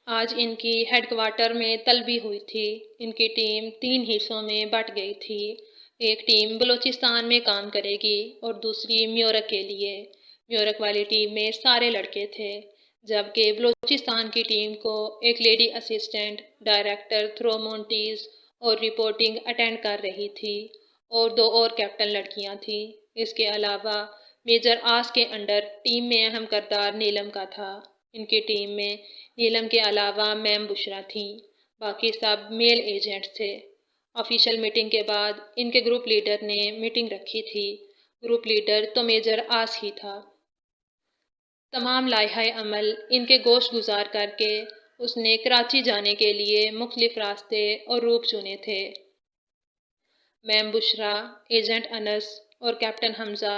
آج ان کی head quarter میں طلبی ہوئی تھی۔ ان کی ٹیم 3 حصوں میں بٹ گئی تھی۔ ایک ٹیم بلوچستان میں کام کرے گی اور دوسری میورک کے لیے۔ میورک والی ٹیم میں سارے لڑکے تھے، جبکہ بلوچستان کی ٹیم کو ایک لیڈی اسسٹنٹ ڈائریکٹر تھرو مونٹیز اور رپورٹنگ اٹینڈ کر رہی تھی اور 2 اور کیپٹن لڑکیاں تھیں۔ اس کے علاوہ میجر آس کے انڈر ٹیم میں اہم کردار نیلم کا تھا۔ ان کی ٹیم میں نیلم کے علاوہ میم بشرا تھیں، باقی سب میل ایجنٹس تھے۔ آفیشیل میٹنگ کے بعد ان کے گروپ لیڈر نے میٹنگ رکھی تھی۔ گروپ لیڈر تو میجر آس ہی تھا۔ تمام لائحہ عمل ان کے گوش گزار کر کے اس نے کراچی جانے کے لیے مختلف راستے اور روٹ چنے تھے۔ میم بشرا، ایجنٹ انس اور کیپٹن حمزہ،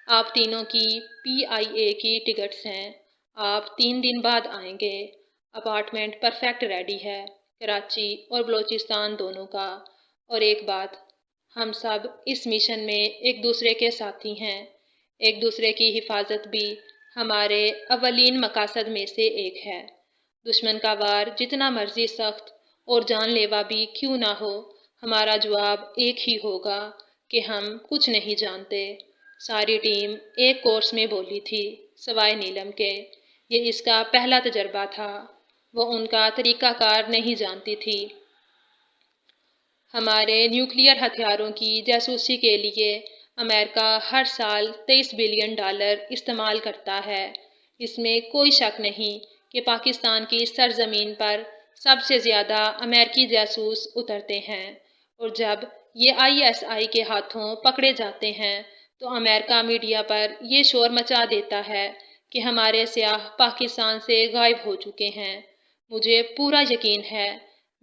آپ تینوں کی PIA کی ٹکٹس ہیں۔ آپ 3 دن بعد آئیں گے۔ اپارٹمنٹ پرفیکٹ ریڈی ہے، کراچی اور بلوچستان دونوں کا۔ اور ایک بات، ہم سب اس مشن میں ایک دوسرے کے ساتھی ہیں۔ ایک دوسرے کی حفاظت بھی ہمارے اولین مقاصد میں سے ایک ہے۔ دشمن کا وار جتنا مرضی سخت اور جان لیوا بھی کیوں نہ ہو، ہمارا جواب ایک ہی ہوگا کہ ہم کچھ نہیں جانتے۔ ساری ٹیم ایک کورس میں بولی تھی، سوائے نیلم کے۔ یہ اس کا پہلا تجربہ تھا۔ وہ ان کا طریقہ کار نہیں جانتی تھی۔ ہمارے نیوکلیئر ہتھیاروں کی جاسوسی کے لیے امریکہ ہر سال $23 بلین استعمال کرتا ہے۔ اس میں کوئی شک نہیں کہ پاکستان کی سرزمین پر سب سے زیادہ امریکی جاسوس اترتے ہیں، اور جب یہ ISI کے ہاتھوں پکڑے جاتے ہیں تو امریکہ میڈیا پر یہ شور مچا دیتا ہے کہ ہمارے سیاح پاکستان سے غائب ہو چکے ہیں۔ مجھے پورا یقین ہے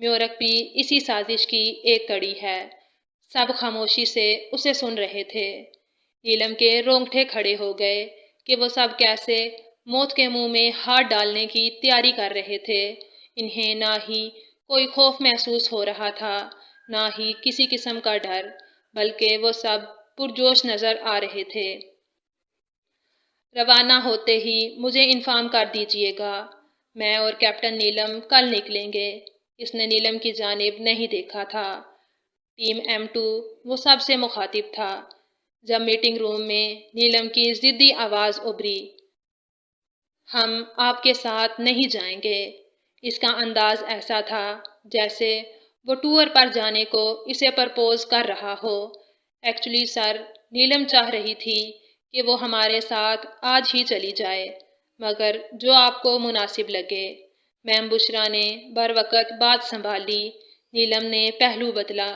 میورک بھی اسی سازش کی ایک کڑی ہے۔ سب خاموشی سے اسے سن رہے تھے۔ نیلم کے رونگٹے کھڑے ہو گئے کہ وہ سب کیسے موت کے منہ میں ہاتھ ڈالنے کی تیاری کر رہے تھے۔ انہیں نہ ہی کوئی خوف محسوس ہو رہا تھا، نہ ہی کسی قسم کا ڈر، بلکہ وہ سب پرجوش نظر آ رہے تھے۔ روانہ ہوتے ہی مجھے انفارم کر دیجیے گا۔ میں اور کیپٹن نیلم کل نکلیں گے۔ اس نے نیلم کی جانب نہیں دیکھا تھا۔ ٹیم M2 وہ سب سے مخاطب تھا۔ جب میٹنگ روم میں نیلم کی ضدی آواز ابھری، ہم آپ کے ساتھ نہیں جائیں گے۔ اس کا انداز ایسا تھا جیسے وہ ٹور پر جانے کو اسے پرپوز کر رہا ہو۔ ایکچولی سر، نیلم چاہ رہی تھی کہ وہ ہمارے ساتھ آج ہی چلی جائے، مگر جو آپ کو مناسب لگے۔ میم بشرا نے بروقت بات سنبھالی۔ نیلم نے پہلو بدلا۔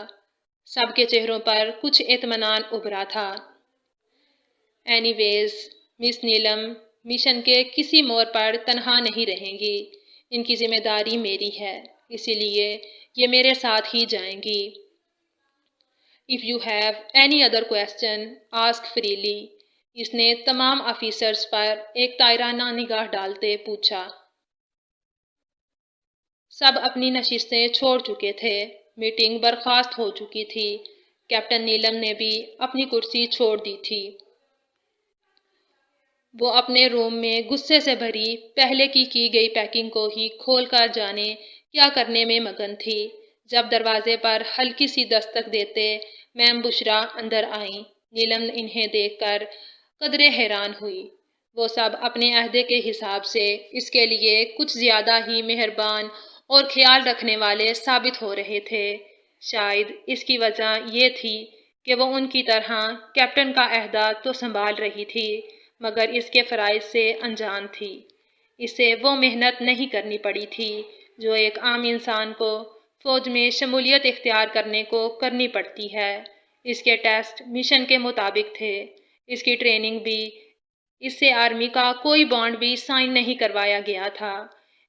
سب کے چہروں پر کچھ اطمینان ابھرا تھا۔ اینی ویز، مس نیلم مشن کے کسی موڑ پر تنہا نہیں رہیں گی۔ ان کی ذمہ داری میری ہے، اسی لیے یہ میرے ساتھ ہی جائیں گی۔ If you have any other question, ask freely۔ اس نے تمام آفیسرز پر ایک طائرانہ نگاہ ڈالتے پوچھا۔ سب اپنی نشستیں چھوڑ چکے تھے۔ میٹنگ برخاست ہو چکی تھی۔ کیپٹن نیلم نے بھی اپنی کرسی چھوڑ دی تھی۔ وہ اپنے روم میں غصے سے بھری پہلے کی گئی پیکنگ کو ہی کھول کر جانے کیا کرنے میں مگن تھی، جب دروازے پر ہلکی سی دستک دیتے میم بشرا اندر آئیں۔ نیلم انہیں دیکھ کر قدرے حیران ہوئی۔ وہ سب اپنے عہدے کے حساب سے اس کے لیے کچھ زیادہ ہی مہربان اور خیال رکھنے والے ثابت ہو رہے تھے۔ شاید اس کی وجہ یہ تھی کہ وہ ان کی طرح کیپٹن کا عہدہ تو سنبھال رہی تھی، مگر اس کے فرائض سے انجان تھی۔ اسے وہ محنت نہیں کرنی پڑی تھی جو ایک عام انسان کو فوج میں شمولیت اختیار کرنے کو کرنی پڑتی ہے۔ اس کے ٹیسٹ مشن کے مطابق تھے۔ اس کی ٹریننگ بھی، اس سے آرمی کا کوئی بانڈ بھی سائن نہیں کروایا گیا تھا۔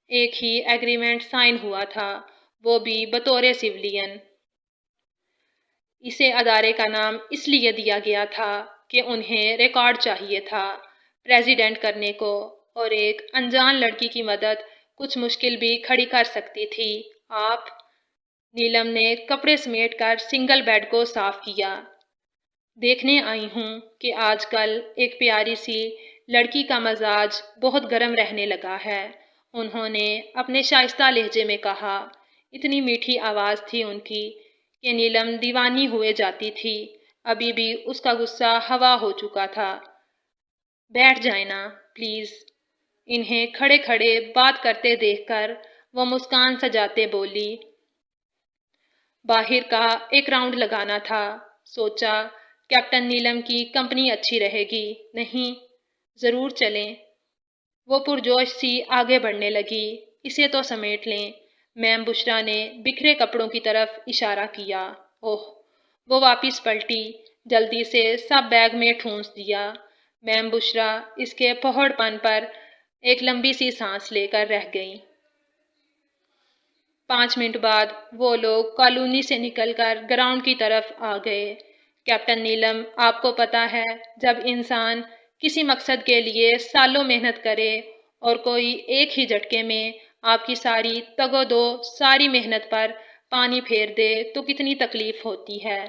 ایک ہی ایگریمنٹ سائن ہوا تھا، وہ بھی بطور سویلین۔ اسے ادارے کا نام اس لیے دیا گیا تھا کہ انہیں ریکارڈ چاہیے تھا پریزیڈنٹ کرنے کو، اور ایک انجان لڑکی کی مدد کچھ مشکل بھی کھڑی کر سکتی تھی۔ آپ؟ نیلم نے کپڑے سمیٹ کر سنگل بیڈ کو صاف کیا۔ دیکھنے آئی ہوں کہ آج کل ایک پیاری سی لڑکی کا مزاج بہت گرم رہنے لگا ہے، انہوں نے اپنے شائستہ لہجے میں کہا۔ اتنی میٹھی آواز تھی ان کی کہ نیلم دیوانی ہوئے جاتی تھی۔ ابھی بھی اس کا غصہ ہوا ہو چکا تھا۔ بیٹھ جائیں نا پلیز۔ انہیں کھڑے کھڑے بات کرتے دیکھ کر وہ مسکان سجاتے بولی۔ باہر کا ایک راؤنڈ لگانا تھا۔ سوچا کیپٹن نیلم کی کمپنی اچھی رہے گی۔ نہیں، ضرور چلیں۔ وہ پرجوش سی آگے بڑھنے لگی۔ اسے تو سمیٹ لیں۔ میم بشرا نے بکھرے کپڑوں کی طرف اشارہ کیا۔ اوہ، وہ واپس پلٹی۔ جلدی سے سب بیگ میں ٹھونس دیا۔ میم بشرا اس کے پہوڑ پن پر ایک لمبی سی سانس لے کر رہ گئیں۔ 5 منٹ بعد وہ لوگ کالونی سے نکل کر گراؤنڈ کی طرف آ گئے۔ کیپٹن نیلم، آپ کو پتا ہے جب انسان کسی مقصد کے لیے سالوں محنت کرے اور کوئی ایک ہی جھٹکے میں آپ کی ساری تگ و دو، ساری محنت پر پانی پھیر دے تو کتنی تکلیف ہوتی ہے۔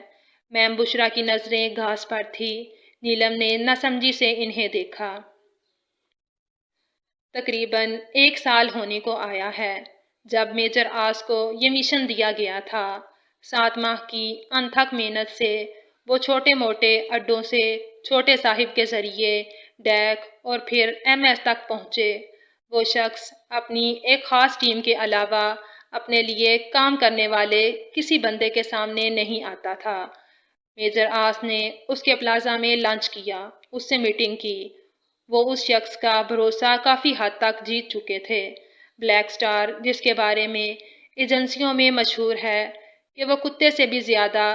میم بشرا کی نظریں گھاس پر تھی۔ نیلم نے ناسمجھی سے انہیں دیکھا۔ تقریباً 1 سال ہونے کو آیا ہے جب میجر آس کو یہ مشن دیا گیا تھا۔ 7 ماہ کی انتھک محنت سے وہ چھوٹے موٹے اڈوں سے چھوٹے صاحب کے ذریعے ڈیک اور پھر MS تک پہنچے۔ وہ شخص اپنی ایک خاص ٹیم کے علاوہ اپنے لیے کام کرنے والے کسی بندے کے سامنے نہیں آتا تھا۔ میجر آس نے اس کے پلازا میں لنچ کیا، اس سے میٹنگ کی۔ وہ اس شخص کا بھروسہ کافی حد تک جیت چکے تھے۔ بلیک سٹار، جس کے بارے میں ایجنسیوں میں مشہور ہے کہ وہ کتے سے بھی زیادہ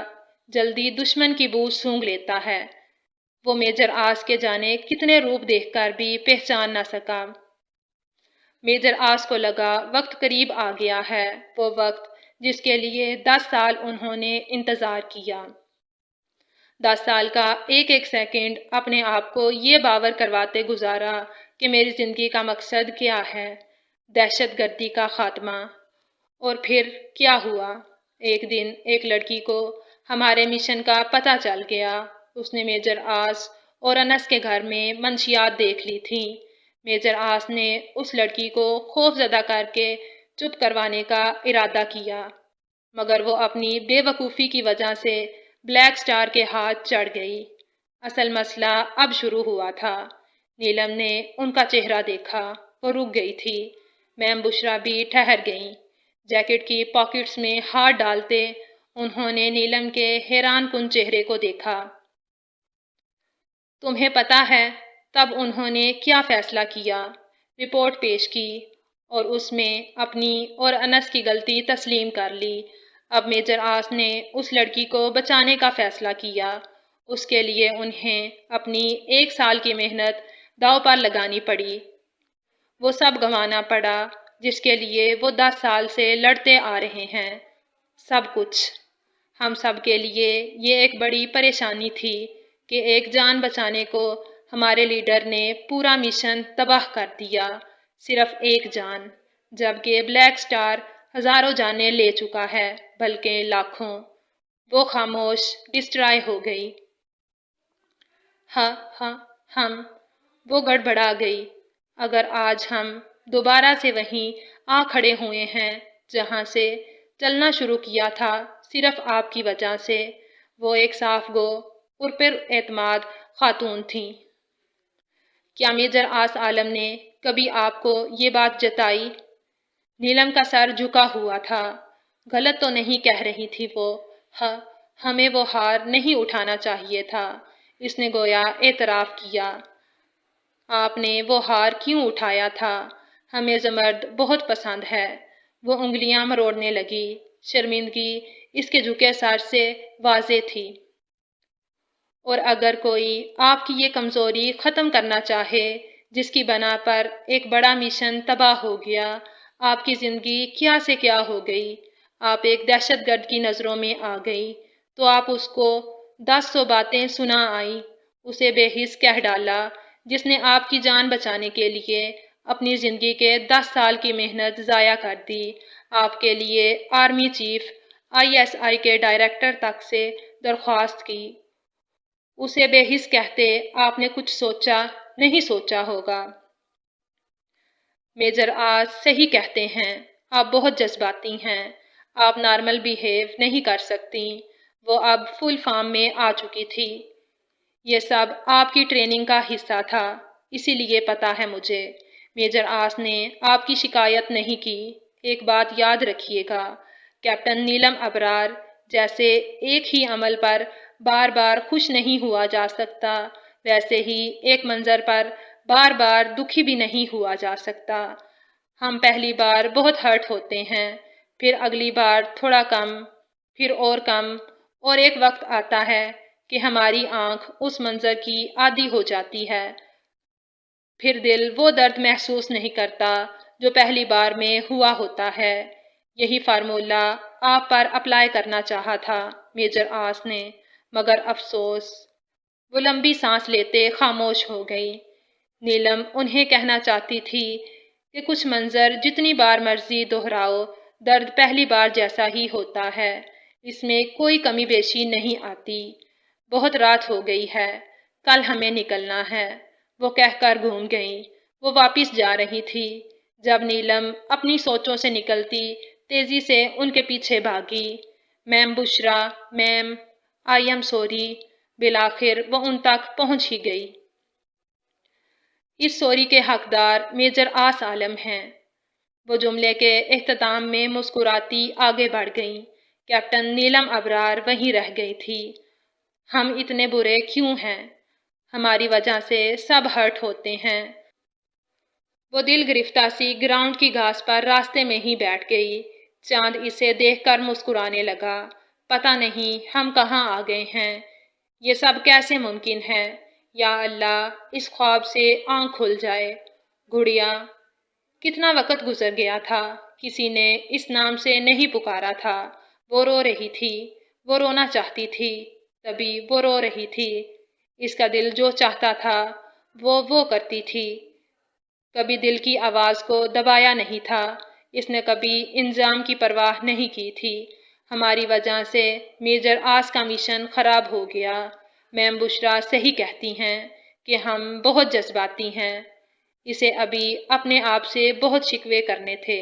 جلدی دشمن کی بو سونگھ لیتا ہے، وہ میجر آس کے جانے کتنے روپ دیکھ کر بھی پہچان نہ سکا۔ میجر آس کو لگا وقت قریب آ گیا ہے، وہ وقت جس کے لیے 10 سال انہوں نے انتظار کیا۔ 10 سال کا ایک ایک سیکنڈ اپنے آپ کو یہ باور کرواتے گزارا کہ میری زندگی کا مقصد کیا ہے، دہشت گردی کا خاتمہ۔ اور پھر کیا ہوا؟ ایک دن ایک لڑکی کو ہمارے مشن کا پتہ چل گیا۔ اس نے میجر آس اور انس کے گھر میں منشیات دیکھ لی تھیں۔ میجر آس نے اس لڑکی کو خوف زدہ کر کے چپ کروانے کا ارادہ کیا، مگر وہ اپنی بے وقوفی کی وجہ سے بلیک سٹار کے ہاتھ چڑھ گئی۔ اصل مسئلہ اب شروع ہوا تھا۔ نیلم نے ان کا چہرہ دیکھا، وہ رک گئی تھی۔ میم بشرا بھی ٹھہر گئیں۔ جیکٹ کی پاکٹس میں ہاتھ ڈالتے انہوں نے نیلم کے حیران کن چہرے کو دیکھا۔ تمہیں پتہ ہے تب انہوں نے کیا فیصلہ کیا؟ رپورٹ پیش کی اور اس میں اپنی اور انس کی غلطی تسلیم کر لی۔ اب میجر آس نے اس لڑکی کو بچانے کا فیصلہ کیا۔ اس کے لیے انہیں اپنی 1 سال کی محنت داؤ پر لگانی پڑی۔ وہ سب گنوانا پڑا جس کے لیے وہ 10 سال سے لڑتے آ رہے ہیں۔ سب کچھ۔ ہم سب کے لیے یہ ایک بڑی پریشانی تھی کہ ایک جان بچانے کو ہمارے لیڈر نے پورا مشن تباہ کر دیا۔ صرف ایک جان، جبکہ بلیک سٹار ہزاروں جانیں لے چکا ہے، بلکہ لاکھوں۔ وہ خاموش ڈسٹرائے ہو گئی۔ وہ گڑبڑا گئی۔ اگر آج ہم دوبارہ سے وہیں آ کھڑے ہوئے ہیں جہاں سے چلنا شروع کیا تھا، صرف آپ کی وجہ سے۔ وہ ایک صاف گو اور پر اعتماد خاتون تھیں۔ کیا میجر آس عالم نے کبھی آپ کو یہ بات جتائی؟ نیلم کا سر جھکا ہوا تھا۔ غلط تو نہیں کہہ رہی تھی وہ۔ ہمیں وہ ہار نہیں اٹھانا چاہیے تھا، اس نے گویا اعتراف کیا۔ آپ نے وہ ہار کیوں اٹھایا تھا؟ ہمیں زمرد بہت پسند ہے۔ وہ انگلیاں مروڑنے لگی۔ شرمندگی اس کے جھکے سر سے واضح تھی۔ اور اگر کوئی آپ کی یہ کمزوری ختم کرنا چاہے جس کی بنا پر ایک بڑا مشن تباہ ہو گیا، آپ کی زندگی کیا سے کیا ہو گئی، آپ ایک دہشت گرد کی نظروں میں آ گئی، تو آپ اس کو 10 باتیں سنا آئیں، اسے بے حس کہہ ڈالا جس نے آپ کی جان بچانے کے لیے اپنی زندگی کے 10 سال کی محنت ضائع کر دی، آپ کے لیے آرمی چیف ISI کے ڈائریکٹر تک سے درخواست کی۔ اسے بے حس کہتے آپ نے کچھ سوچا نہیں سوچا ہوگا۔ میجر آج صحیح کہتے ہیں، آپ بہت جذباتی ہیں، آپ نارمل بیہیو نہیں کر سکتی۔ وہ اب فل فارم میں آ چکی تھی۔ یہ سب آپ کی ٹریننگ کا حصہ تھا، اسی لیے پتا ہے مجھے۔ میجر آس نے آپ کی شکایت نہیں کی۔ ایک بات یاد رکھیے گا، کیپٹن نیلم ابرار جیسے ایک ہی عمل پر بار بار خوش نہیں ہوا جا سکتا، ویسے ہی ایک منظر پر بار بار دکھی بھی نہیں ہوا جا سکتا۔ ہم پہلی بار بہت ہرٹ ہوتے ہیں، پھر اگلی بار تھوڑا کم، پھر اور کم، اور ایک وقت آتا ہے کہ ہماری آنکھ اس منظر کی عادی ہو جاتی ہے۔ پھر دل وہ درد محسوس نہیں کرتا جو پہلی بار میں ہوا ہوتا ہے۔ یہی فارمولہ آپ پر اپلائی کرنا چاہا تھا میجر آس نے، مگر افسوس۔ وہ لمبی سانس لیتے خاموش ہو گئی۔ نیلم انہیں کہنا چاہتی تھی کہ کچھ منظر جتنی بار مرضی دہراؤ، درد پہلی بار جیسا ہی ہوتا ہے، اس میں کوئی کمی بیشی نہیں آتی۔ بہت رات ہو گئی ہے، کل ہمیں نکلنا ہے، وہ کہہ کر گھوم گئیں۔ وہ واپس جا رہی تھی جب نیلم اپنی سوچوں سے نکلتی تیزی سے ان کے پیچھے بھاگی۔ میم بشرا، میم، آئی ایم سوری۔ بالآخر وہ ان تک پہنچ ہی گئی۔ اس سوری کے حقدار میجر آس عالم ہیں۔ وہ جملے کے اختتام میں مسکراتی آگے بڑھ گئیں۔ کیپٹن نیلم ابرار وہیں رہ گئی تھی۔ ہم اتنے برے کیوں ہیں؟ ہماری وجہ سے سب ہرٹ ہوتے ہیں۔ وہ دل گرفتہ سی گراؤنڈ کی گھاس پر راستے میں ہی بیٹھ گئی۔ چاند اسے دیکھ کر مسکرانے لگا۔ پتہ نہیں ہم کہاں آ گئے ہیں، یہ سب کیسے ممکن ہے؟ یا اللہ، اس خواب سے آنکھ کھل جائے۔ گڑیا، کتنا وقت گزر گیا تھا، کسی نے اس نام سے نہیں پکارا تھا۔ وہ رو رہی تھی، وہ رونا چاہتی تھی، تبھی وہ رو رہی تھی۔ اس کا دل جو چاہتا تھا وہ کرتی تھی۔ کبھی دل کی آواز کو دبایا نہیں تھا، اس نے کبھی انجام کی پرواہ نہیں کی تھی۔ ہماری وجہ سے میجر آس کا مشن خراب ہو گیا۔ میم بشرا صحیح کہتی ہیں کہ ہم بہت جذباتی ہیں۔ اسے ابھی اپنے آپ سے بہت شکوے کرنے تھے۔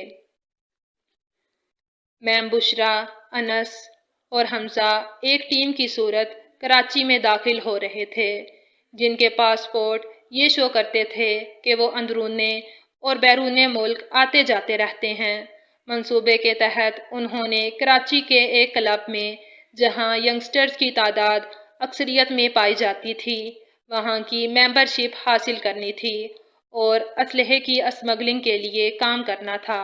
میم بشرا، انس اور حمزہ ایک ٹیم کی صورت کراچی میں داخل ہو رہے تھے، جن کے پاسپورٹ یہ شو کرتے تھے کہ وہ اندرون اور بیرون ملک آتے جاتے رہتے ہیں۔ منصوبے کے تحت انہوں نے کراچی کے ایک کلب میں، جہاں ینگسٹرز کی تعداد اکثریت میں پائی جاتی تھی، وہاں کی ممبرشپ حاصل کرنی تھی اور اسلحے کی اسمگلنگ کے لیے کام کرنا تھا۔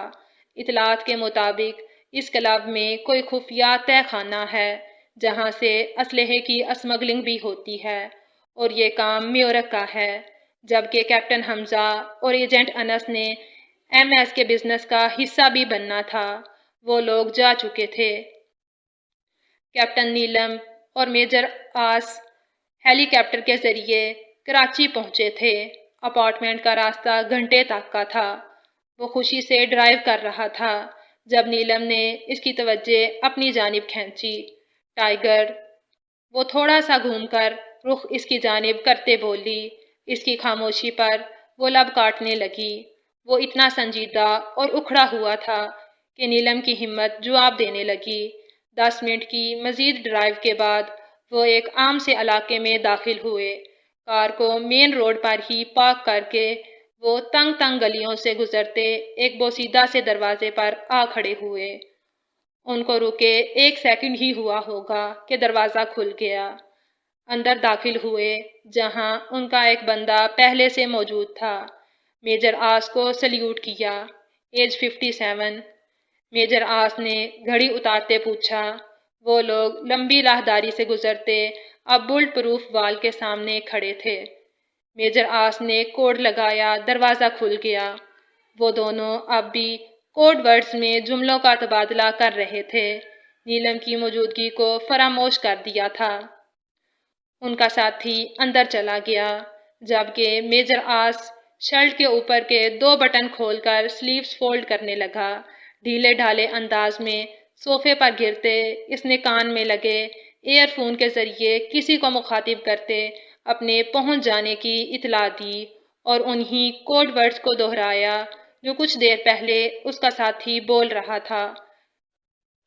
اطلاعات کے مطابق اس کلب میں کوئی خفیہ تہہ خانہ ہے جہاں سے اسلحے کی اسمگلنگ بھی ہوتی ہے، اور یہ کام میورک کا ہے، جبکہ کیپٹن حمزہ اور ایجنٹ انس نے ایم ایس کے بزنس کا حصہ بھی بننا تھا۔ وہ لوگ جا چکے تھے۔ کیپٹن نیلم اور میجر آس ہیلی کاپٹر کے ذریعے کراچی پہنچے تھے۔ اپارٹمنٹ کا راستہ گھنٹے تک کا تھا۔ وہ خوشی سے ڈرائیو کر رہا تھا جب نیلم نے اس کی توجہ اپنی جانب کھینچی۔ ٹائیگر، وہ تھوڑا سا گھوم کر رخ اس کی جانب کرتے بولی۔ اس کی خاموشی پر وہ لب کاٹنے لگی۔ وہ اتنا سنجیدہ اور اکھڑا ہوا تھا کہ نیلم کی ہمت جواب دینے لگی۔ 10 منٹ کی مزید ڈرائیو کے بعد وہ ایک عام سے علاقے میں داخل ہوئے۔ کار کو مین روڈ پر ہی پارک کر کے وہ تنگ تنگ گلیوں سے گزرتے ایک بوسیدہ سے دروازے پر آ کھڑے ہوئے۔ ان کو رکے 1 سیکنڈ ہی ہوا ہوگا کہ دروازہ کھل گیا۔ اندر داخل ہوئے، جہاں ان کا ایک بندہ پہلے سے موجود تھا۔ میجر آس کو سلیوٹ کیا۔ ایج 57۔ میجر آس نے گھڑی اتارتے پوچھا۔ وہ لوگ لمبی راہداری سے گزرتے اب بلٹ پروف وال کے سامنے کھڑے تھے۔ میجر آس نے کوڈ لگایا، دروازہ کھل گیا۔ وہ دونوں اب بھی کوڈ ورڈز میں جملوں کا تبادلہ کر رہے تھے، نیلم کی موجودگی کو فراموش کر دیا تھا۔ ان کا ساتھی اندر چلا گیا، جبکہ میجر آس شرٹ کے اوپر کے 2 بٹن کھول کر سلیوز فولڈ کرنے لگا۔ ڈھیلے ڈھالے انداز میں صوفے پر گرتے اس نے کان میں لگے ایئر فون کے ذریعے کسی کو مخاطب کرتے اپنے پہنچ جانے کی اطلاع دی اور انہی کوڈ ورڈز کو دہرایا جو کچھ دیر پہلے اس کا ساتھی بول رہا تھا۔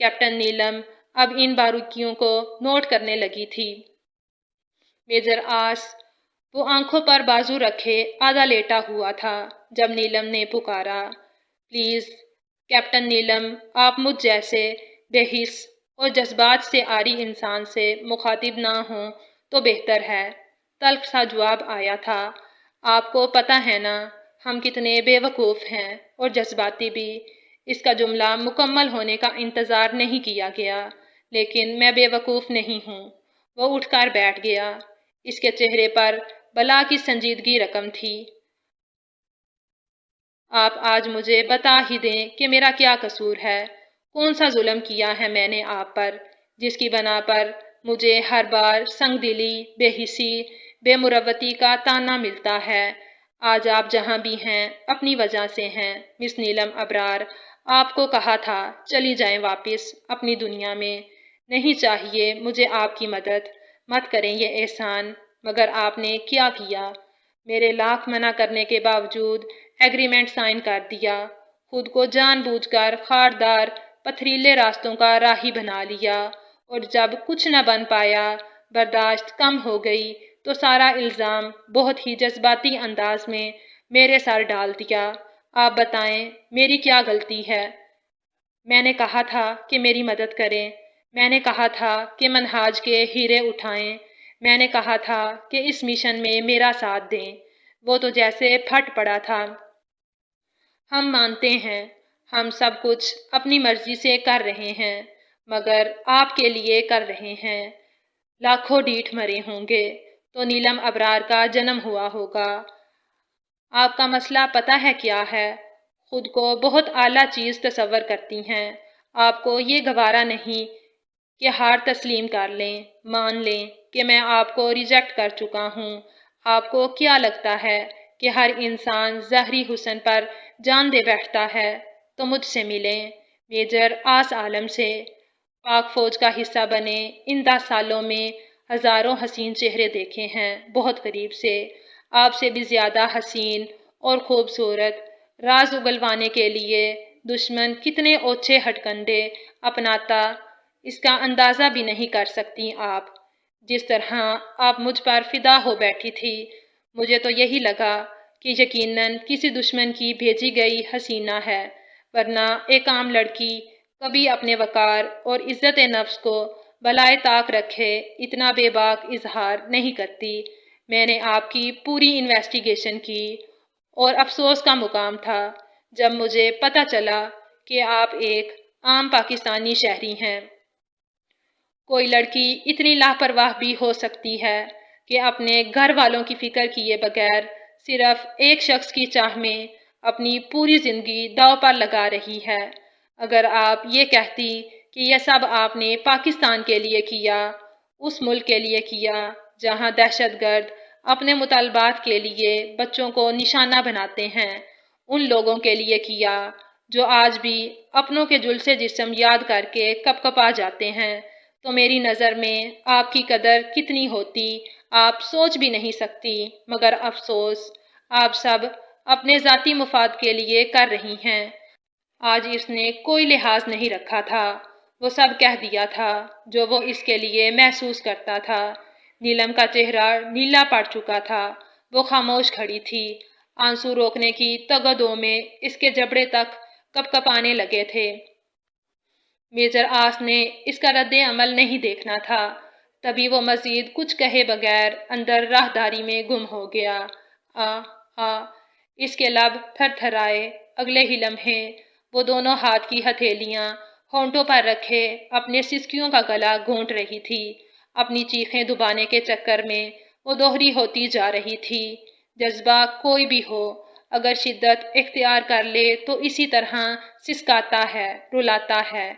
کیپٹن نیلم اب ان باریکیوں کو نوٹ کرنے لگی تھی۔ میجر آس وہ آنکھوں پر بازو رکھے آدھا لیٹا ہوا تھا جب نیلم نے پکارا، پلیز کیپٹن نیلم، آپ مجھ جیسے بے حس اور جذبات سے عاری انسان سے مخاطب نہ ہوں تو بہتر ہے۔ تلخ سا جواب آیا تھا، آپ کو پتہ ہے نا ہم کتنے بے وقوف ہیں اور جذباتی بھی۔ اس کا جملہ مکمل ہونے کا انتظار نہیں کیا گیا، لیکن میں بے وقوف نہیں ہوں۔ وہ اٹھ کر بیٹھ گیا۔ اس کے چہرے پر بلا کی سنجیدگی رقم تھی۔ آپ آج مجھے بتا ہی دیں کہ میرا کیا قصور ہے، کون سا ظلم کیا ہے میں نے آپ پر، جس کی بنا پر مجھے ہر بار سنگ دلی، بے حسی، بے مروتی کا طعنہ ملتا ہے۔ آج آپ جہاں بھی ہیں اپنی وجہ سے ہیں۔ مس نیلم ابرار، آپ کو کہا تھا چلی جائیں واپس اپنی دنیا میں۔ نہیں چاہیے مجھے آپ کی مدد، مت کریں یہ احسان، مگر آپ نے کیا کیا؟ میرے لاکھ منع کرنے کے باوجود ایگریمنٹ سائن کر دیا، خود کو جان بوجھ کر خاردار پتھریلے راستوں کا راہی بنا لیا، اور جب کچھ نہ بن پایا، برداشت کم ہو گئی تو سارا الزام بہت ہی جذباتی انداز میں میرے سر ڈال دیا۔ آپ بتائیں میری کیا غلطی ہے؟ میں نے کہا تھا کہ میری مدد کریں، میں نے کہا تھا کہ منہاج کے ہیرے اٹھائیں، میں نے کہا تھا کہ اس مشن میں میرا ساتھ دیں۔ وہ تو جیسے پھٹ پڑا تھا۔ ہم مانتے ہیں ہم سب کچھ اپنی مرضی سے کر رہے ہیں، مگر آپ کے لیے کر رہے ہیں۔ لاکھوں ڈیٹھ مرے ہوں گے تو نیلم ابرار کا جنم ہوا ہوگا۔ آپ کا مسئلہ پتہ ہے کیا ہے؟ خود کو بہت اعلیٰ چیز تصور کرتی ہیں۔ آپ کو یہ گوارا نہیں کہ ہار تسلیم کر لیں، مان لیں کہ میں آپ کو ریجیکٹ کر چکا ہوں۔ آپ کو کیا لگتا ہے کہ ہر انسان ظاہری حسن پر جان دے بیٹھتا ہے؟ تو مجھ سے ملیں، میجر آس عالم سے۔ پاک فوج کا حصہ بنے ان 10 سالوں میں ہزاروں حسین چہرے دیکھے ہیں بہت قریب سے، آپ سے بھی زیادہ حسین اور خوبصورت۔ راز اگلوانے کے لیے دشمن کتنے اوچھے ہتھ کنڈے اپناتا، اس کا اندازہ بھی نہیں کر سکتی آپ۔ جس طرح آپ مجھ پر فدا ہو بیٹھی تھی، مجھے تو یہی لگا کہ یقیناً کسی دشمن کی بھیجی گئی حسینہ ہے، ورنہ ایک عام لڑکی کبھی اپنے وقار اور عزت نفس کو بالائے طاق رکھے اتنا بے باک اظہار نہیں کرتی۔ میں نے آپ کی پوری انویسٹیگیشن کی، اور افسوس کا مقام تھا جب مجھے پتہ چلا کہ آپ ایک عام پاکستانی شہری ہیں۔ کوئی لڑکی اتنی لاپرواہ بھی ہو سکتی ہے کہ اپنے گھر والوں کی فکر کیے بغیر صرف ایک شخص کی چاہ میں اپنی پوری زندگی داؤ پر لگا رہی ہے۔ اگر آپ یہ کہتی کہ یہ سب آپ نے پاکستان کے لیے کیا، اس ملک کے لیے کیا جہاں دہشت گرد اپنے مطالبات کے لیے بچوں کو نشانہ بناتے ہیں، ان لوگوں کے لیے کیا جو آج بھی اپنوں کے جلسے جسم یاد کر کے کپ کپا جاتے ہیں، تو میری نظر میں آپ کی قدر کتنی ہوتی آپ سوچ بھی نہیں سکتی۔ مگر افسوس، آپ سب اپنے ذاتی مفاد کے لیے کر رہی ہیں۔ آج اس نے کوئی لحاظ نہیں رکھا تھا، وہ سب کہہ دیا تھا جو وہ اس کے لیے محسوس کرتا تھا۔ نیلم کا چہرہ نیلا پڑ چکا تھا، وہ خاموش کھڑی تھی، آنسو روکنے کی تگدو میں اس کے جبڑے تک کپ کپانے لگے تھے۔ میجر آس نے اس کا رد عمل نہیں دیکھنا تھا، تبھی وہ مزید کچھ کہے بغیر اندر راہداری میں گم ہو گیا۔ اس کے لب تھر تھرائے۔ اگلے ہی لمحے وہ دونوں ہاتھ کی ہتھیلیاں ہونٹوں پر رکھے اپنے سسکیوں کا گلا گھونٹ رہی تھی۔ اپنی چیخیں دبانے کے چکر میں وہ دوہری ہوتی جا رہی تھی۔ جذبہ کوئی بھی ہو، اگر شدت اختیار کر لے تو اسی طرح سسکاتا ہے، رلاتا ہے۔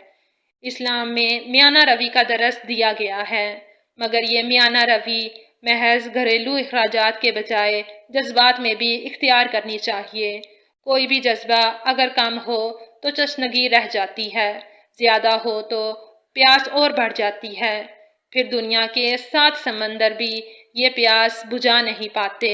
اسلام میں میانہ روی کا درس دیا گیا ہے، مگر یہ میانہ روی محض گھریلو اخراجات کے بجائے جذبات میں بھی اختیار کرنی چاہیے۔ کوئی بھی جذبہ اگر کم ہو تو تشنگی رہ جاتی ہے، زیادہ ہو تو پیاس اور بڑھ جاتی ہے، پھر دنیا کے 7 سمندر بھی یہ پیاس بجھا نہیں پاتے۔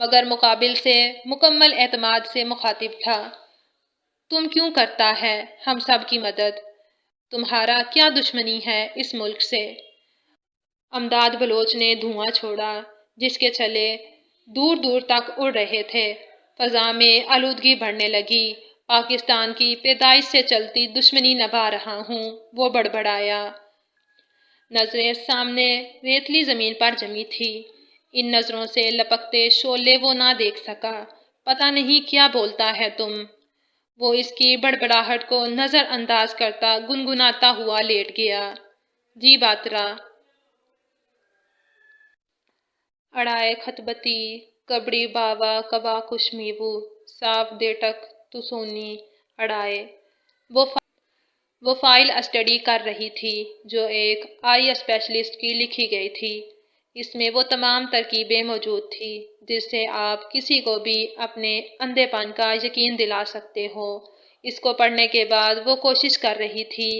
مگر مقابل سے مکمل اعتماد سے مخاطب تھا۔ تم کیوں کرتا ہے ہم سب کی مدد؟ تمہارا کیا دشمنی ہے اس ملک سے؟ امداد بلوچ نے دھواں چھوڑا جس کے چھلے دور دور تک اڑ رہے تھے۔ فضا میں آلودگی بڑھنے لگی۔ پاکستان کی پیدائش سے چلتی دشمنی نبھا رہا ہوں، وہ بڑبڑایا۔ نظریں سامنے ریتلی زمین پر جمی تھی۔ ان نظروں سے لپکتے شعلے وہ نہ دیکھ سکا۔ پتہ نہیں کیا بولتا ہے تم؟ وہ اس کی بڑبڑاہٹ کو نظر انداز کرتا گنگناتا ہوا لیٹ گیا۔ جی باترا اڑائے خطبتی کبڑی باوا کبا کشمیوو صاف دیٹک تو سونی اڑائے۔ وہ فائل اسٹڈی کر رہی تھی جو ایک آئی اسپیشلسٹ کی لکھی گئی تھی۔ اس میں وہ تمام ترکیبیں موجود تھی جس سے آپ کسی کو بھی اپنے اندھے پن کا یقین دلا سکتے ہو۔ اس کو پڑھنے کے بعد وہ کوشش کر رہی تھی۔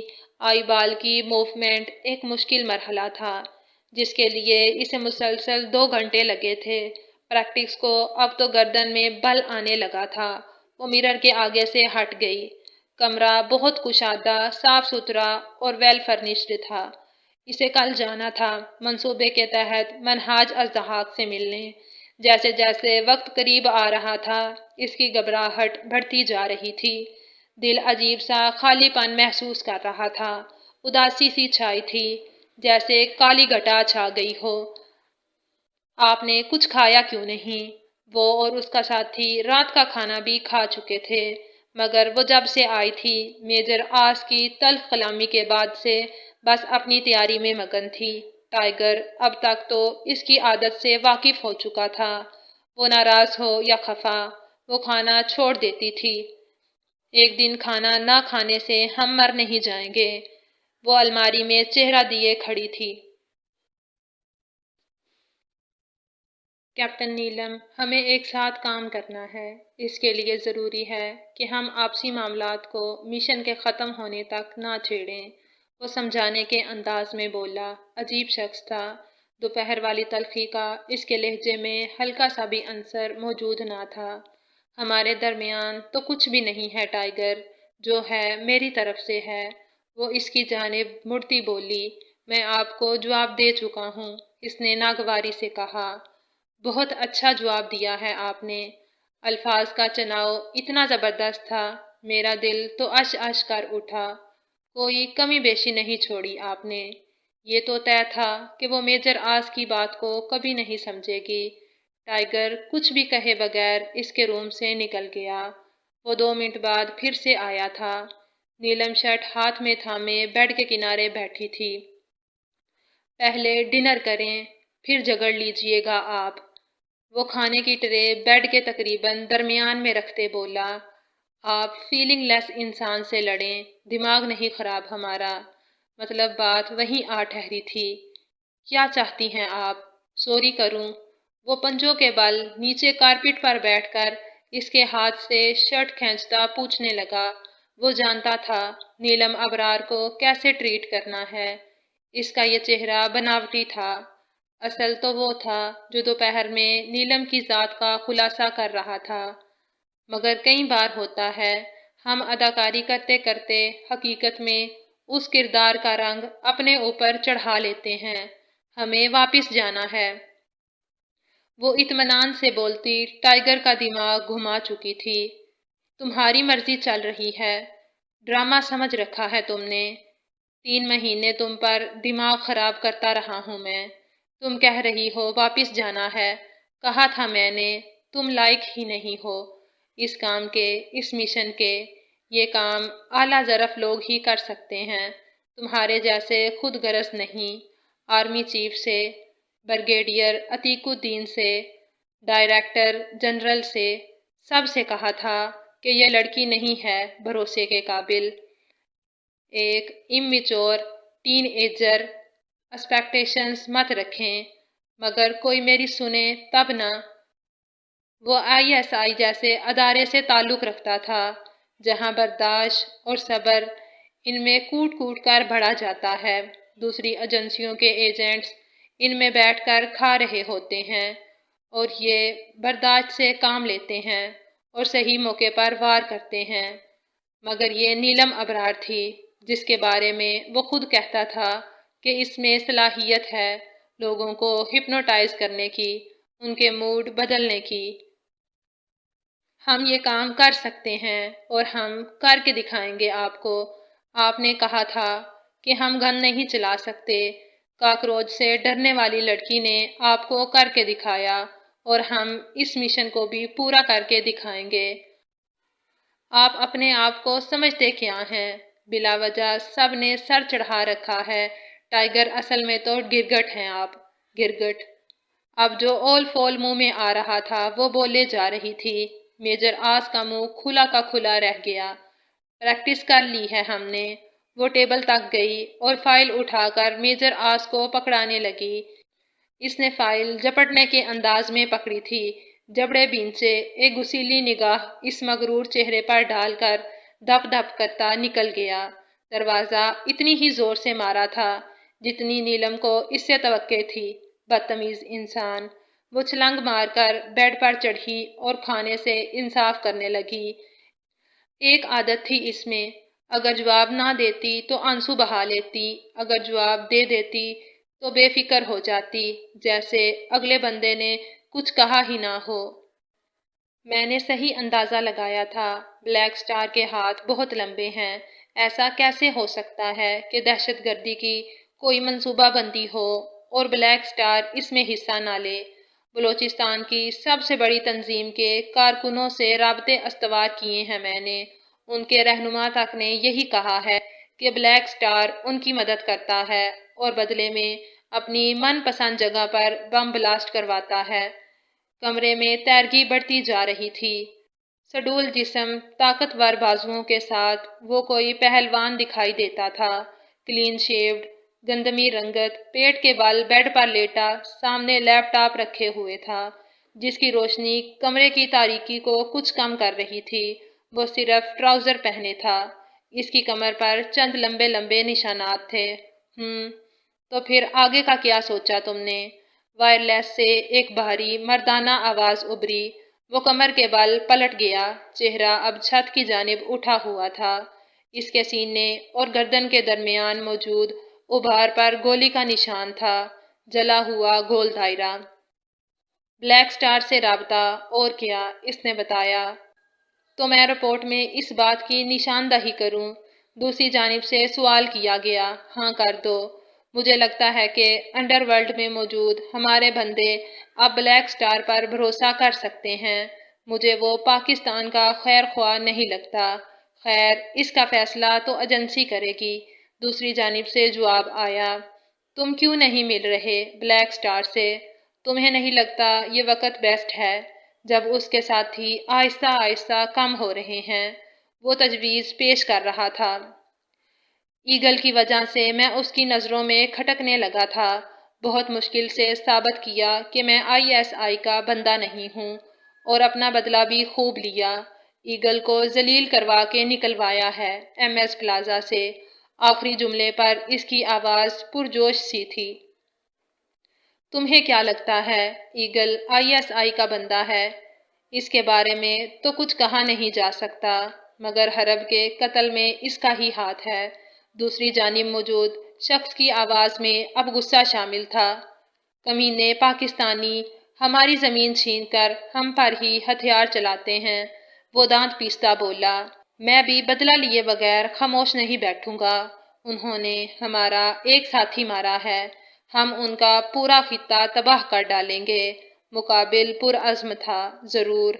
آئی بال کی موومنٹ ایک مشکل مرحلہ تھا جس کے لیے اسے مسلسل 2 گھنٹے لگے تھے۔ پریکٹس کو اب تو گردن میں بل آنے لگا تھا۔ وہ مرر کے آگے سے ہٹ گئی۔ کمرہ بہت کشادہ، صاف ستھرا اور ویل فرنشڈ تھا۔ اسے کل جانا تھا منصوبے کے تحت منہاج الضحاک سے ملنے۔ جیسے جیسے وقت قریب آ رہا تھا اس کی گھبراہٹ بڑھتی جا رہی تھی۔ دل عجیب سا خالی پن محسوس کر رہا تھا۔ اداسی سی چھائی تھی جیسے کالی گھٹا چھا گئی ہو۔ آپ نے کچھ کھایا کیوں نہیں؟ وہ اور اس کا ساتھی رات کا کھانا بھی کھا چکے تھے، مگر وہ جب سے آئی تھی میجر آس کی تلخ کلامی کے بعد سے بس اپنی تیاری میں مگن تھی۔ ٹائیگر اب تک تو اس کی عادت سے واقف ہو چکا تھا۔ وہ ناراض ہو یا خفا وہ کھانا چھوڑ دیتی تھی۔ ایک دن کھانا نہ کھانے سے ہم مر نہیں جائیں گے۔ وہ الماری میں چہرہ دیے کھڑی تھی۔ کیپٹن نیلم، ہمیں ایک ساتھ کام کرنا ہے۔ اس کے لیے ضروری ہے کہ ہم آپسی معاملات کو مشن کے ختم ہونے تک نہ چھیڑیں۔ وہ سمجھانے کے انداز میں بولا۔ عجیب شخص تھا۔ دوپہر والی تلخی کا اس کے لہجے میں ہلکا سا بھی عنصر موجود نہ تھا۔ ہمارے درمیان تو کچھ بھی نہیں ہے ٹائیگر، جو ہے میری طرف سے ہے۔ وہ اس کی جانب مڑتی بولی۔ میں آپ کو جواب دے چکا ہوں، اس نے ناگواری سے کہا۔ بہت اچھا جواب دیا ہے آپ نے۔ الفاظ کا چناؤ اتنا زبردست تھا، میرا دل تو اش اش کر اٹھا۔ کوئی کمی بیشی نہیں چھوڑی آپ نے۔ یہ تو طے تھا کہ وہ میجر آس کی بات کو کبھی نہیں سمجھے گی۔ ٹائیگر کچھ بھی کہے بغیر اس کے روم سے نکل گیا۔ وہ 2 منٹ بعد پھر سے آیا تھا۔ نیلم شرٹ ہاتھ میں تھامے بیڈ کے کنارے بیٹھی تھی۔ پہلے ڈنر کریں، پھر جگڑ لیجئے گا آپ۔ وہ کھانے کی ٹرے بیڈ کے تقریباً درمیان میں رکھتے بولا۔ آپ فیلنگ لیس انسان سے لڑیں، دماغ نہیں خراب ہمارا۔ مطلب بات وہیں آ ٹھہری تھی۔ کیا چاہتی ہیں آپ؟ سوری کروں؟ وہ پنجوں کے بل نیچے کارپٹ پر بیٹھ کر اس کے ہاتھ سے شرٹ کھینچتا پوچھنے لگا۔ وہ جانتا تھا نیلم ابرار کو کیسے ٹریٹ کرنا ہے۔ اس کا یہ چہرہ بناوٹی تھا۔ اصل تو وہ تھا جو دوپہر میں نیلم کی ذات کا خلاصہ کر رہا تھا۔ مگر کئی بار ہوتا ہے ہم اداکاری کرتے کرتے حقیقت میں اس کردار کا رنگ اپنے اوپر چڑھا لیتے ہیں۔ ہمیں واپس جانا ہے۔ وہ اطمینان سے بولتی ٹائیگر کا دماغ گھما چکی تھی۔ تمہاری مرضی چل رہی ہے۔ ڈرامہ سمجھ رکھا ہے تم نے۔ 3 مہینے تم پر دماغ خراب کرتا رہا ہوں میں۔ تم کہہ رہی ہو واپس جانا ہے۔ کہا تھا میں نے، تم لائق ہی نہیں ہو اس کام کے، اس مشن کے۔ یہ کام اعلیٰ ظرف لوگ ہی کر سکتے ہیں، تمہارے جیسے خود غرض نہیں۔ آرمی چیف سے، بریگیڈیئر عتیق الدین سے، ڈائریکٹر جنرل سے، سب سے کہا تھا کہ یہ لڑکی نہیں ہے بھروسے کے قابل۔ ایک اممیچور ٹین ایجر، ایکسپیکٹیشنز مت رکھیں۔ مگر کوئی میری سنے تب نہ۔ وہ ISI جیسے ادارے سے تعلق رکھتا تھا جہاں برداشت اور صبر ان میں کوٹ کوٹ کر بڑھا جاتا ہے۔ دوسری ایجنسیوں کے ایجنٹس ان میں بیٹھ کر کھا رہے ہوتے ہیں اور یہ برداشت سے کام لیتے ہیں اور صحیح موقع پر وار کرتے ہیں۔ مگر یہ نیلم ابرار تھی، جس کے بارے میں وہ خود کہتا تھا کہ اس میں صلاحیت ہے لوگوں کو ہپنوٹائز کرنے کی، ان کے موڈ بدلنے کی۔ ہم یہ کام کر سکتے ہیں اور ہم کر کے دکھائیں گے آپ کو۔ آپ نے کہا تھا کہ ہم گن نہیں چلا سکتے۔ کاکروچ سے ڈرنے والی لڑکی نے آپ کو کر کے دکھایا اور ہم اس مشن کو بھی پورا کر کے دکھائیں گے۔ آپ اپنے آپ کو سمجھتے کیا ہیں؟ بلا وجہ سب نے سر چڑھا رکھا ہے۔ ٹائیگر اصل میں تو گرگٹ ہیں آپ، گرگٹ۔ اب جو اول فول منہ میں آ رہا تھا وہ بولے جا رہی تھی۔ میجر آس کا منہ کھلا کا کھلا رہ گیا۔ پریکٹس کر لی ہے ہم نے۔ وہ ٹیبل تک گئی اور فائل اٹھا کر میجر آس کو پکڑانے لگی۔ اس نے فائل جپٹنے کے انداز میں پکڑی تھی۔ جبڑے بینچے ایک گسیلی نگاہ اس مغرور چہرے پر ڈال کر دپ دپ کرتا نکل گیا۔ دروازہ اتنی ہی زور سے مارا تھا جتنی نیلم کو اس سے توقع تھی۔ بدتمیز انسان۔ وہ چھلانگ مار کر بیڈ پر چڑھی اور کھانے سے انصاف کرنے لگی۔ ایک عادت تھی اس میں، اگر جواب نہ دیتی تو آنسو بہا لیتی، اگر جواب دے دیتی تو بے فکر ہو جاتی، جیسے اگلے بندے نے کچھ کہا ہی نہ ہو۔ میں نے صحیح اندازہ لگایا تھا، بلیک سٹار کے ہاتھ بہت لمبے ہیں۔ ایسا کیسے ہو سکتا ہے کہ دہشت گردی کی کوئی منصوبہ بندی ہو اور بلیک سٹار اس میں حصہ نہ لے؟ بلوچستان کی سب سے بڑی تنظیم کے کارکنوں سے رابطے استوار کیے ہیں میں نے۔ ان کے رہنما تک نے یہی کہا ہے کہ بلیک سٹار ان کی مدد کرتا ہے اور بدلے میں اپنی من پسند جگہ پر بم بلاسٹ کرواتا ہے۔ کمرے میں تیرگی بڑھتی جا رہی تھی۔ سڈول جسم، طاقتور بازوؤں کے ساتھ وہ کوئی پہلوان دکھائی دیتا تھا۔ کلین شیوڈ، گندمی رنگت، پیٹ کے بل بیڈ پر لیٹا سامنے لیپ ٹاپ رکھے ہوئے تھا، جس کی روشنی کمرے کی تاریکی کو کچھ کم کر رہی تھی۔ وہ صرف ٹراؤزر پہنے تھا۔ اس کی کمر پر چند لمبے لمبے نشانات تھے۔ تو پھر آگے کا کیا سوچا تم نے؟ وائرلیس سے ایک بھاری مردانہ آواز ابھری۔ وہ کمر کے بل پلٹ گیا۔ چہرہ اب چھت کی جانب اٹھا ہوا تھا۔ اس کے سینے اور گردن کے درمیان موجود ابھار پر گولی کا نشان تھا، جلا ہوا گول دائرہ۔ بلیک سٹار سے رابطہ، اور کیا؟ اس نے بتایا۔ تو میں رپورٹ میں اس بات کی نشاندہی کروں؟ دوسری جانب سے سوال کیا گیا۔ ہاں کر دو۔ مجھے لگتا ہے کہ انڈر ورلڈ میں موجود ہمارے بندے اب بلیک سٹار پر بھروسہ کر سکتے ہیں۔ مجھے وہ پاکستان کا خیر خواہ نہیں لگتا۔ خیر، اس کا فیصلہ تو ایجنسی کرے گی۔ دوسری جانب سے جواب آیا۔ تم کیوں نہیں مل رہے بلیک سٹار سے؟ تمہیں نہیں لگتا یہ وقت بیسٹ ہے جب اس کے ساتھی آہستہ آہستہ کم ہو رہے ہیں؟ وہ تجویز پیش کر رہا تھا۔ ایگل کی وجہ سے میں اس کی نظروں میں کھٹکنے لگا تھا۔ بہت مشکل سے ثابت کیا کہ میں ISI کا بندہ نہیں ہوں، اور اپنا بدلہ بھی خوب لیا۔ ایگل کو ذلیل کروا کے نکلوایا ہے MS پلازا سے۔ آخری جملے پر اس کی آواز پرجوش سی تھی۔ تمہیں کیا لگتا ہے ایگل ISI کا بندہ ہے؟ اس کے بارے میں تو کچھ کہا نہیں جا سکتا، مگر حرب کے قتل میں اس کا ہی ہاتھ ہے۔ دوسری جانب موجود شخص کی آواز میں اب غصہ شامل تھا۔ کمینے پاکستانی ہماری زمین چھین کر ہم پر ہی ہتھیار چلاتے ہیں، وہ دانت پیستا بولا۔ میں بھی بدلہ لیے بغیر خاموش نہیں بیٹھوں گا۔ انہوں نے ہمارا ایک ساتھی مارا ہے، ہم ان کا پورا خطہ تباہ کر ڈالیں گے۔ مقابل پرعزم تھا۔ ضرور،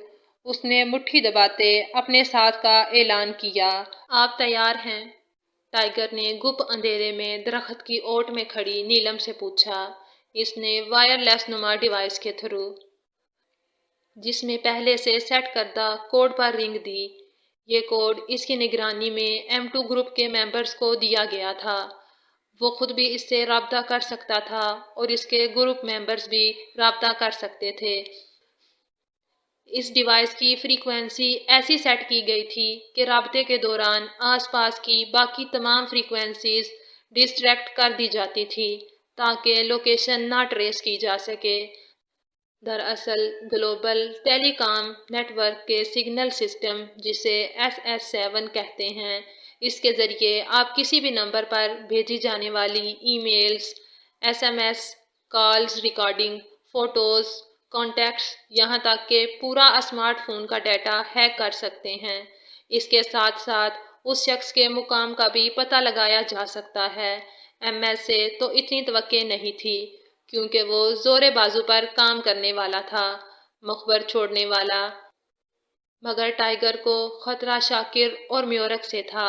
اس نے مٹھی دباتے اپنے ساتھ کا اعلان کیا۔ آپ تیار ہیں؟ ٹائیگر نے گپ اندھیرے میں درخت کی اوٹ میں کھڑی نیلم سے پوچھا۔ اس نے وائرلیس نما ڈیوائس کے تھرو، جس میں پہلے سے سیٹ کردہ کوڈ پر رنگ دی۔ یہ کوڈ اس کی نگرانی میں M2 گروپ کے ممبرز کو دیا گیا تھا۔ وہ خود بھی اس سے رابطہ کر سکتا تھا اور اس کے گروپ ممبرز بھی رابطہ کر سکتے تھے۔ اس ڈیوائس کی فریکوینسی ایسی سیٹ کی گئی تھی کہ رابطے کے دوران آس پاس کی باقی تمام فریکوینسیز ڈسٹریکٹ کر دی جاتی تھی تاکہ لوکیشن نہ ٹریس کی جا سکے۔ دراصل گلوبل ٹیلی کام نیٹ ورک کے سگنل سسٹم جسے SS7 کہتے ہیں، اس کے ذریعے آپ کسی بھی نمبر پر بھیجی جانے والی emails, SMS، calls recording, photos, contacts, یہاں تک کہ پورا اسمارٹ فون کا ڈیٹا ہیک کر سکتے ہیں۔ اس کے ساتھ ساتھ اس شخص کے مقام کا بھی پتہ لگایا جا سکتا ہے۔ MS سے تو اتنی توقع نہیں تھی کیونکہ وہ زور بازو پر کام کرنے والا تھا، مخبر چھوڑنے والا۔ مگر ٹائیگر کو خطرہ شاکر اور میورک سے تھا۔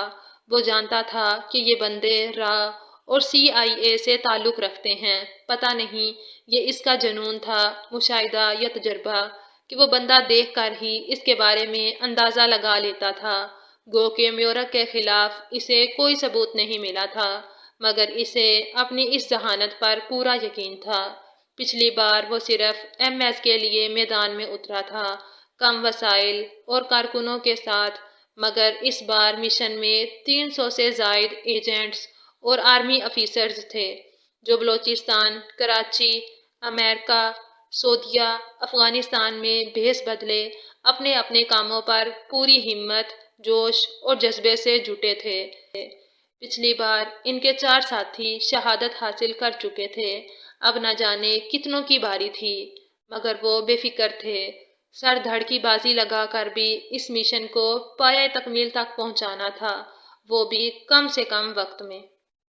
وہ جانتا تھا کہ یہ بندے را اور CIA سے تعلق رکھتے ہیں۔ پتہ نہیں یہ اس کا جنون تھا، مشاہدہ یا تجربہ، کہ وہ بندہ دیکھ کر ہی اس کے بارے میں اندازہ لگا لیتا تھا۔ گو کہ میورک کے خلاف اسے کوئی ثبوت نہیں ملا تھا، مگر اسے اپنی اس ذہانت پر پورا یقین تھا۔ پچھلی بار وہ صرف MS کے لیے میدان میں اترا تھا، کم وسائل اور کارکنوں کے ساتھ، مگر اس بار مشن میں 300 سے زائد ایجنٹس اور آرمی افیسرز تھے، جو بلوچستان، کراچی، امریکہ، سعودیہ، افغانستان میں بھیس بدلے اپنے اپنے کاموں پر پوری ہمت، جوش اور جذبے سے جٹے تھے۔ پچھلی بار ان کے 4 ساتھی شہادت حاصل کر چکے تھے، اب نہ جانے کتنوں کی باری تھی، مگر وہ بے فکر تھے۔ سر دھڑ کی بازی لگا کر بھی اس مشن کو پایۂ تکمیل تک پہنچانا تھا، وہ بھی کم سے کم وقت میں۔